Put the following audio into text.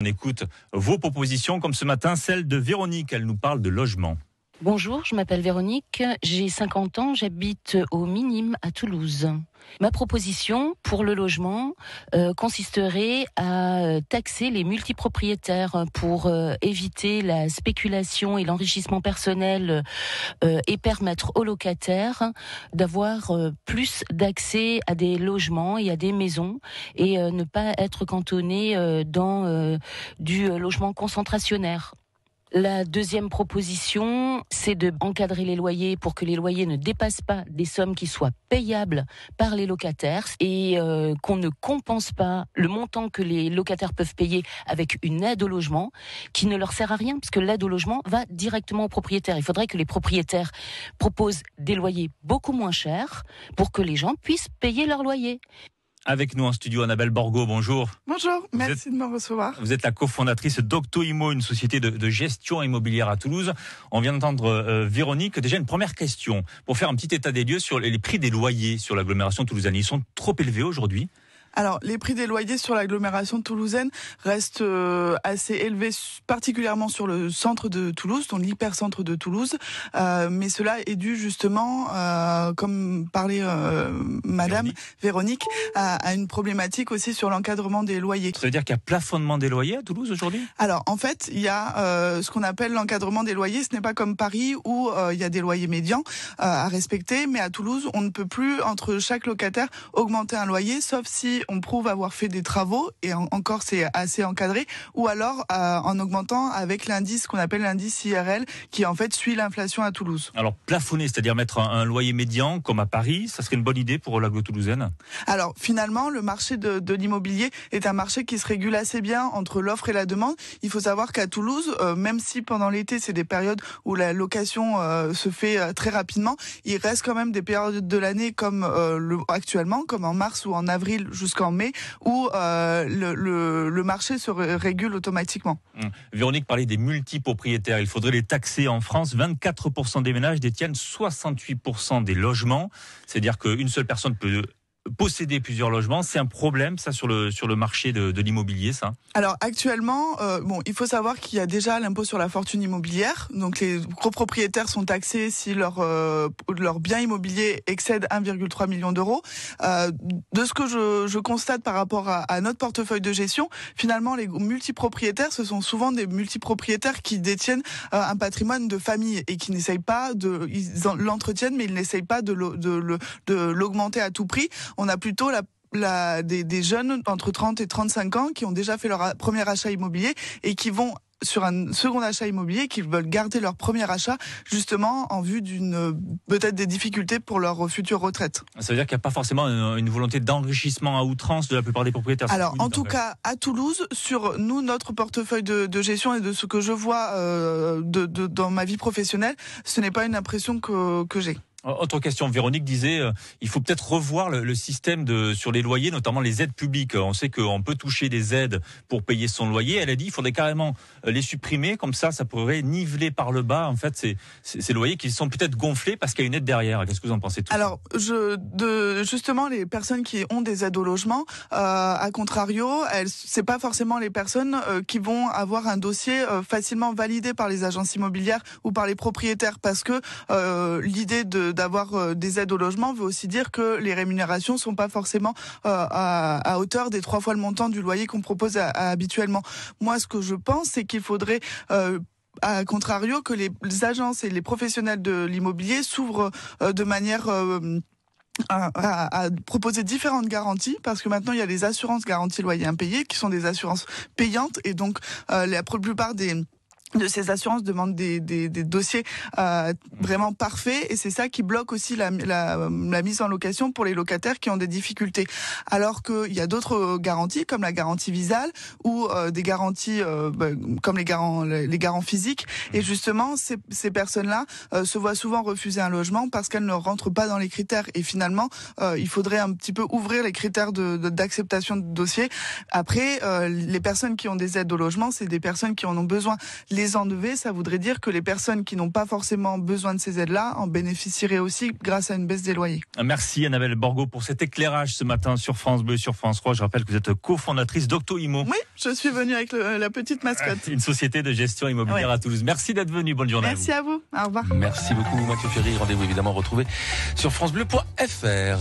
On écoute vos propositions, comme ce matin, celle de Véronique. Elle nous parle de logement. Bonjour, je m'appelle Véronique, j'ai 50 ans, j'habite au Minime à Toulouse. Ma proposition pour le logement consisterait à taxer les multipropriétaires pour éviter la spéculation et l'enrichissement personnel et permettre aux locataires d'avoir plus d'accès à des logements et à des maisons et ne pas être cantonnés dans du logement concentrationnaire. La deuxième proposition, c'est de encadrer les loyers pour que les loyers ne dépassent pas des sommes qui soient payables par les locataires et qu'on ne compense pas le montant que les locataires peuvent payer avec une aide au logement qui ne leur sert à rien parce que l'aide au logement va directement aux propriétaires. Il faudrait que les propriétaires proposent des loyers beaucoup moins chers pour que les gens puissent payer leur loyer. Avec nous en studio, Annabelle Borgo, bonjour. Bonjour, merci de me recevoir. Vous êtes la cofondatrice d'Octo-Imo, une société de gestion immobilière à Toulouse. On vient d'entendre Véronique. Déjà, une première question pour faire un petit état des lieux sur les prix des loyers sur l'agglomération toulousaine. Ils sont trop élevés aujourd'hui ? Alors, les prix des loyers sur l'agglomération toulousaine restent assez élevés, particulièrement sur le centre de Toulouse, dans l'hypercentre de Toulouse. Mais cela est dû justement, comme parlait Madame Véronique, à une problématique aussi sur l'encadrement des loyers. Ça veut dire qu'il y a plafonnement des loyers à Toulouse aujourd'hui ? Alors, en fait, il y a ce qu'on appelle l'encadrement des loyers. Ce n'est pas comme Paris où il y a des loyers médians à respecter, mais à Toulouse, on ne peut plus, entre chaque locataire, augmenter un loyer, sauf si on prouve avoir fait des travaux, et encore c'est assez encadré, ou alors en augmentant avec l'indice qu'on appelle l'indice IRL, qui en fait suit l'inflation à Toulouse. Alors plafonner, c'est-à-dire mettre un loyer médian comme à Paris, ça serait une bonne idée pour l'agglo toulousaine ? Alors finalement, le marché de l'immobilier est un marché qui se régule assez bien entre l'offre et la demande. Il faut savoir qu'à Toulouse, même si pendant l'été c'est des périodes où la location se fait très rapidement, il reste quand même des périodes de l'année comme actuellement, comme en mars ou en avril jusqu'en mai, où le marché se régule automatiquement. Véronique parlait des multipropriétaires. Il faudrait les taxer en France. 24% des ménages détiennent 68% des logements. C'est-à-dire qu'une seule personne peut posséder plusieurs logements. C'est un problème, ça, sur le marché de l'immobilier, ça ? Alors, actuellement, il faut savoir qu'il y a déjà l'impôt sur la fortune immobilière. Donc, les copropriétaires sont taxés si leur bien immobilier excède 1,3 million d'euros. De ce que je constate par rapport à notre portefeuille de gestion, finalement, les multipropriétaires, ce sont souvent des multipropriétaires qui détiennent un patrimoine de famille et qui n'essayent pas ils l'entretiennent, mais ils n'essayent pas de l'augmenter à tout prix. On a plutôt des jeunes entre 30 et 35 ans qui ont déjà fait leur premier achat immobilier et qui vont sur un second achat immobilier, qui veulent garder leur premier achat justement en vue peut-être des difficultés pour leur future retraite. Ça veut dire qu'il n'y a pas forcément une volonté d'enrichissement à outrance de la plupart des propriétaires. Alors en tout cas à Toulouse, sur notre portefeuille de gestion et de ce que je vois dans ma vie professionnelle, ce n'est pas une impression que j'ai. Autre question, Véronique disait il faut peut-être revoir le système sur les loyers, notamment les aides publiques. On sait qu'on peut toucher des aides pour payer son loyer. Elle a dit qu'il faudrait carrément les supprimer, comme ça pourrait niveler par le bas en fait ces loyers qui sont peut-être gonflés parce qu'il y a une aide derrière. Qu'est-ce que vous en pensez tout Alors, justement, les personnes qui ont des aides au logement, à contrario, c'est pas forcément les personnes qui vont avoir un dossier facilement validé par les agences immobilières ou par les propriétaires, parce que l'idée d'avoir des aides au logement veut aussi dire que les rémunérations sont pas forcément à hauteur des 3 fois le montant du loyer qu'on propose habituellement. Moi, ce que je pense, c'est qu'il faudrait à contrario que les agences et les professionnels de l'immobilier s'ouvrent de manière à proposer différentes garanties, parce que maintenant il y a les assurances garanties loyer impayé qui sont des assurances payantes, et donc la plupart de ces assurances demandent des dossiers vraiment parfaits, et c'est ça qui bloque aussi la mise en location pour les locataires qui ont des difficultés. Alors qu'il y a d'autres garanties comme la garantie Visale ou des garanties comme les garants physiques, et justement ces personnes-là se voient souvent refuser un logement parce qu'elles ne rentrent pas dans les critères, et finalement il faudrait un petit peu ouvrir les critères d'acceptation de dossier. Après les personnes qui ont des aides au logement, c'est des personnes qui en ont besoin. les enlever, ça voudrait dire que les personnes qui n'ont pas forcément besoin de ces aides-là en bénéficieraient aussi grâce à une baisse des loyers. Merci Annabelle Borgo pour cet éclairage ce matin sur France Bleu, sur France 3. Je rappelle que vous êtes cofondatrice d'Octo-Imo. Oui, je suis venue avec la petite mascotte. Une société de gestion immobilière à Toulouse. Merci d'être venu. Bonne journée. Merci à vous. Au revoir. Merci beaucoup Mathieu Ferry. Rendez-vous évidemment retrouvé sur francebleu.fr.